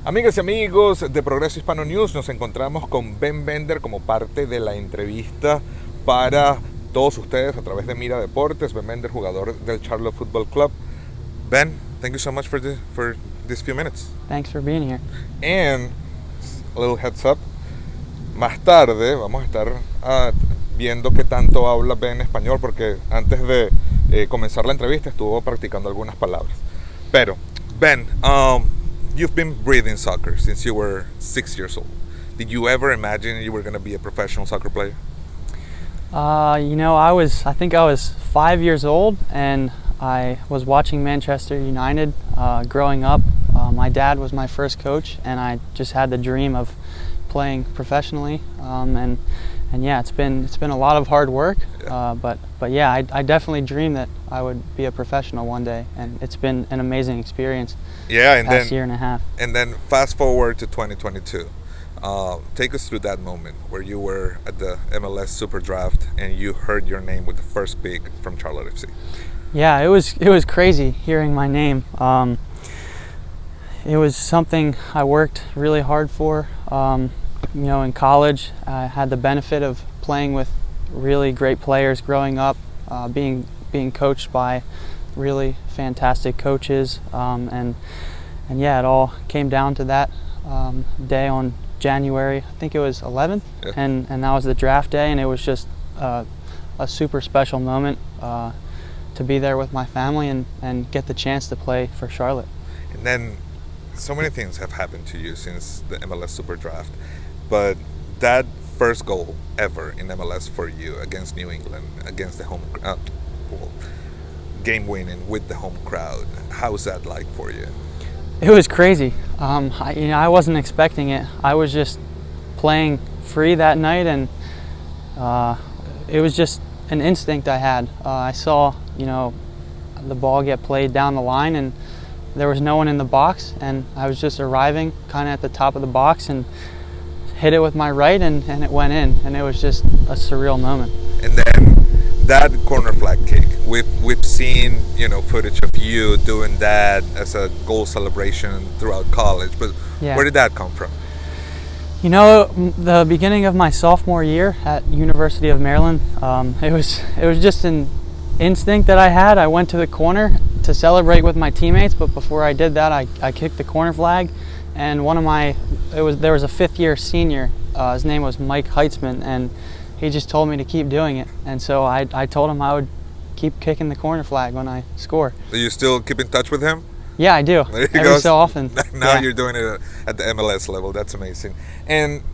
Amigas y amigos de Progreso Hispano News, nos encontramos con Ben Bender como parte de la entrevista para todos ustedes a través de Mira Deportes. Ben Bender, jugador del Charlotte Football Club. Ben, thank you so much for these few minutes. Thanks for being here. And a little heads up, más tarde vamos a estar viendo qué tanto habla Ben español, porque antes de comenzar la entrevista estuvo practicando algunas palabras. Pero, Ben, you've been breathing soccer since you were 6 years old. Did you ever imagine you were going to be a professional soccer player? I think I was 5 years old, and I was watching Manchester United growing up. My dad was my first coach, and I just had the dream of playing professionally. And yeah, it's been a lot of hard work. Yeah. But yeah, I definitely dreamed that I would be a professional one day, and it's been an amazing experience. Yeah, and past year and a half. And then fast forward to 2022. Take us through that moment where you were at the MLS Super Draft and you heard your name with the first pick from Charlotte FC. Yeah, it was crazy hearing my name. It was something I worked really hard for. In college, I had the benefit of playing with really great players growing up, being coached by really fantastic coaches, and yeah, it all came down to that day on January, I think it was 11th, yeah. and that was the draft day, and it was just a super special moment to be there with my family and get the chance to play for Charlotte. And then so many things have happened to you since the MLS Super Draft, but that first goal ever in MLS for you against New England, against the home game winning with the home crowd, how's that like for you? It was crazy. I wasn't expecting it. I was just playing free that night, and it was just an instinct I had. I saw, the ball get played down the line, and there was no one in the box, and I was just arriving kind of at the top of the box and hit it with my right, and it went in, and it was just a surreal moment. And then that corner flag kick, we've seen footage of you doing that as a goal celebration throughout college, but yeah. Where did that come from? The beginning of my sophomore year at University of Maryland, it was just an instinct that I had. I went to the corner to celebrate with my teammates, but before I did that, I kicked the corner flag, and there was a fifth-year senior. His name was Mike Heitzman, and he just told me to keep doing it, and so I told him I would keep kicking the corner flag when I score. Do you still keep in touch with him? Yeah, I do. Every so often. Now yeah. You're doing it at the MLS level. That's amazing. And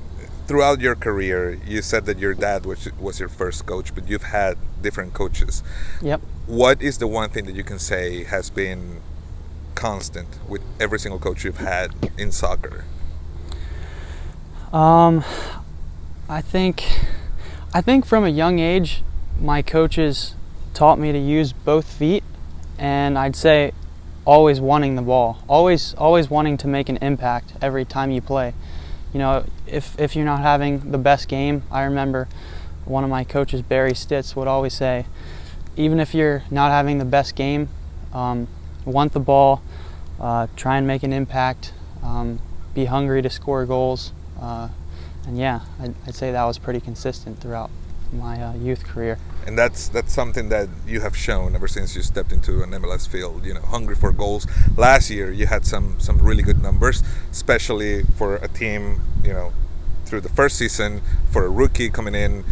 throughout your career, you said that your dad was your first coach, but you've had different coaches. Yep. What is the one thing that you can say has been constant with every single coach you've had in soccer? I think from a young age, my coaches taught me to use both feet, and I'd say always wanting the ball, always wanting to make an impact every time you play. If you're not having the best game, I remember one of my coaches, Barry Stitz, would always say, even if you're not having the best game, want the ball, try and make an impact, be hungry to score goals. And yeah, I'd say that was pretty consistent throughout my youth career. And that's something that you have shown ever since you stepped into an MLS field, hungry for goals. Last year you had some really good numbers, especially for a team, through the first season, for a rookie coming in,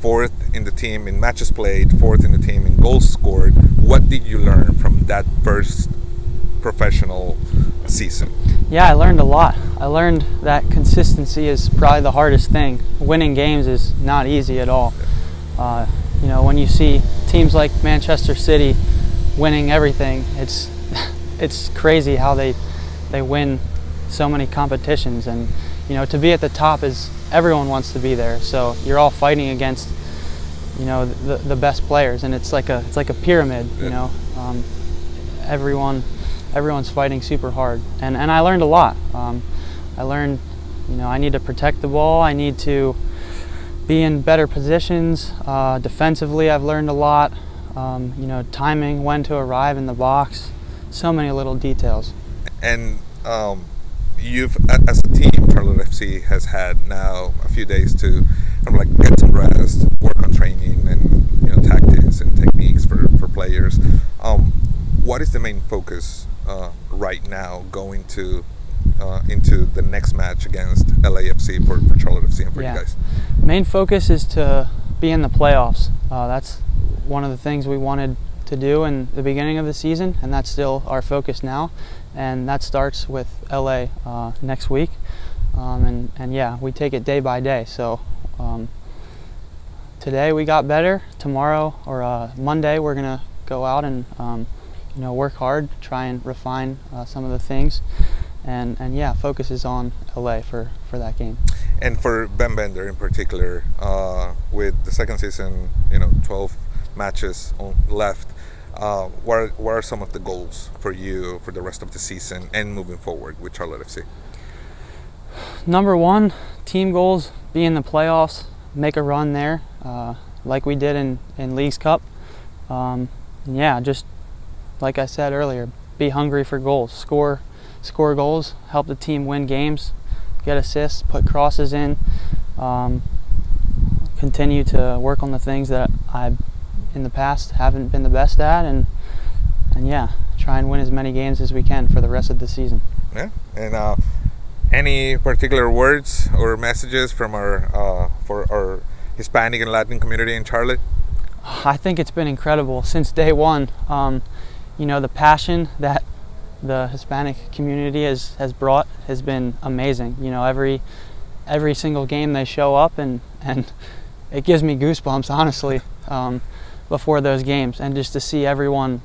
fourth in the team in matches played, fourth in the team in goals scored. What did you learn from that first professional season? Yeah, I learned a lot. I learned that consistency is probably the hardest thing. Winning games is not easy at all. When you see teams like Manchester City winning everything, it's crazy how they win so many competitions. And to be at the top is, everyone wants to be there. So you're all fighting against the best players, and it's like a pyramid. Yeah. Everyone's fighting super hard, and I learned a lot. I learned, I need to protect the ball. I need to be in better positions. Defensively, I've learned a lot. Timing, when to arrive in the box, so many little details. And you've, as a team, Charlotte FC has had now a few days to kind of like get some rest, work on training and tactics and techniques for players. What is the main focus right now going to into the next match against LAFC for Charlotte FC and for you guys? Main focus is to be in the playoffs. That's one of the things we wanted to do in the beginning of the season, and that's still our focus now, and that starts with LA next week, and yeah, we take it day by day. So today we got better. Tomorrow or Monday we're gonna go out and work hard, try and refine some of the things, and yeah, focus is on LA for that game. And for Ben Bender in particular, with the second season, 12 matches left, what are some of the goals for you for the rest of the season and moving forward with Charlotte FC? Number one, team goals, be in the playoffs, make a run there, like we did in Leagues Cup. Yeah, just like I said earlier, be hungry for goals, score goals, help the team win games, get assists, put crosses in, continue to work on the things that I in the past haven't been the best at, and yeah, try and win as many games as we can for the rest of the season. Yeah, and any particular words or messages from for our Hispanic and Latin community in Charlotte? I think it's been incredible since day one. The passion that the Hispanic community has brought has been amazing. Every single game they show up, and it gives me goosebumps, honestly, before those games, and just to see everyone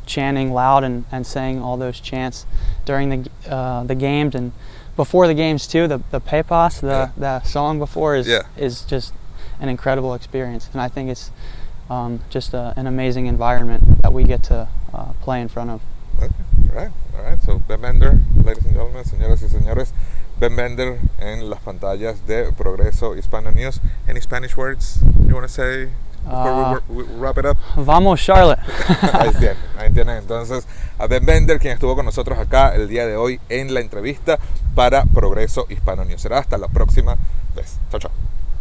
chanting loud and saying all those chants during the games and before the games too. The Pepas, the song before is just an incredible experience, and I think it's just an amazing environment that we get to play in front of. Okay, all right. So Ben Bender, ladies and gentlemen, señoras y señores, Ben Bender en las pantallas de Progreso Hispano News. Any Spanish words you want to say before we wrap it up? Vamos Charlotte. Ahí tienen entonces a Ben Bender, quien estuvo con nosotros acá el día de hoy en la entrevista para Progreso Hispano News. Será hasta la próxima vez. Chao, chao.